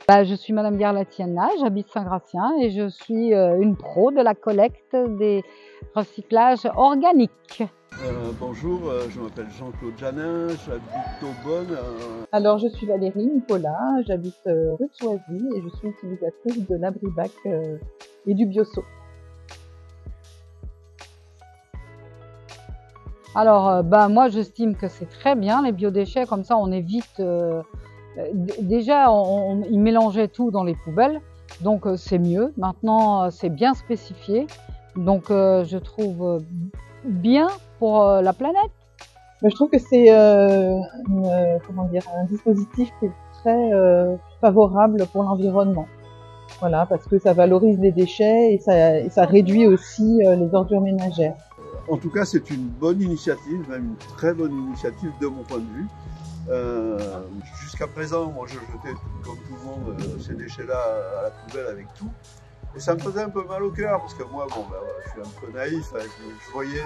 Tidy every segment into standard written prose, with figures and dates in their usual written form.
Je suis Madame Garlatiana, j'habite Saint-Gratien et je suis une pro de la collecte des recyclages organiques. Bonjour, je m'appelle Jean-Claude Janin, j'habite Aubonne. Alors, je suis Valérie Nicolas, j'habite rue de Choisy et je suis utilisatrice de l'Abribac et du Biosso. Alors, moi j'estime que c'est très bien les biodéchets, comme ça on évite... déjà, ils mélangeaient tout dans les poubelles, donc c'est mieux. Maintenant, c'est bien spécifié, donc je trouve bien pour la planète. Mais je trouve que c'est un dispositif qui est très favorable pour l'environnement. Voilà, parce que ça valorise les déchets et ça réduit aussi les ordures ménagères. En tout cas, c'est une bonne initiative, même une très bonne initiative de mon point de vue. Jusqu'à présent, moi je jetais comme tout le monde ces déchets-là à la poubelle avec tout. Et ça me faisait un peu mal au cœur parce que moi, je suis un peu naïf. Je voyais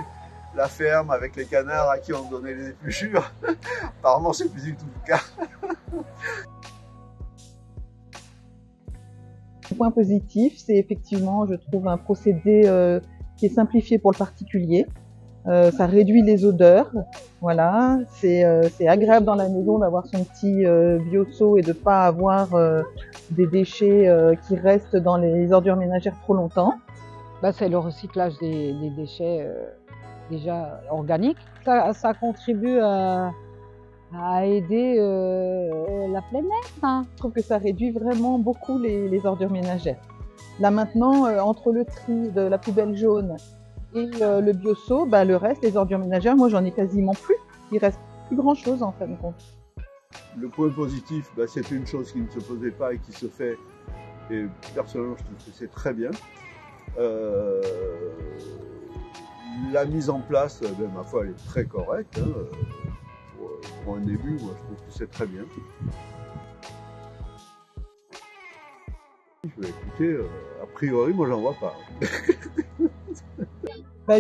la ferme avec les canards à qui on donnait les épluchures. Apparemment, c'est plus du tout le cas. Le point positif, c'est effectivement, je trouve, un procédé qui est simplifié pour le particulier. Ça réduit les odeurs, voilà. C'est agréable dans la maison d'avoir son petit biosso et de pas avoir des déchets qui restent dans les ordures ménagères trop longtemps. C'est le recyclage des déchets déjà organiques. Ça contribue à aider la planète. Hein. Je trouve que ça réduit vraiment beaucoup les ordures ménagères. Là maintenant, entre le tri de la poubelle jaune et le biosso, le reste, les ordures ménagères, moi j'en ai quasiment plus. Il reste plus grand chose en fin de compte. Le point positif, c'est une chose qui ne se faisait pas et qui se fait. Et personnellement, je trouve que c'est très bien. La mise en place, ma foi, elle est très correcte. Hein. Pour un début, moi je trouve que c'est très bien. Écoutez, a priori, moi j'en vois pas.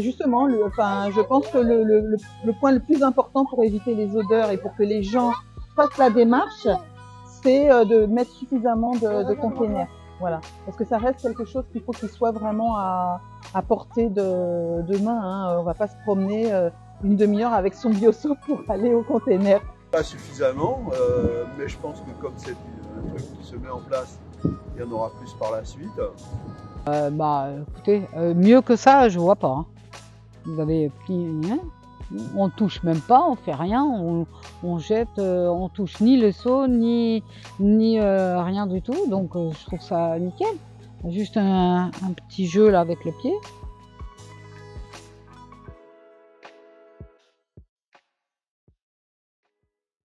Justement, je pense que le point le plus important pour éviter les odeurs et pour que les gens fassent la démarche, c'est de mettre suffisamment de containers. Voilà, parce que ça reste quelque chose qu'il faut qu'il soit vraiment à portée de main. Hein. On va pas se promener une demi-heure avec son biosso pour aller au container. Pas suffisamment, mais je pense que comme c'est un truc qui se met en place, il y en aura plus par la suite. Écoutez, mieux que ça, je vois pas. Hein. Vous avez plié, hein, on touche même pas, on fait rien, on jette, on touche ni le seau, ni rien du tout. Donc je trouve ça nickel. Juste un petit jeu là avec le pied.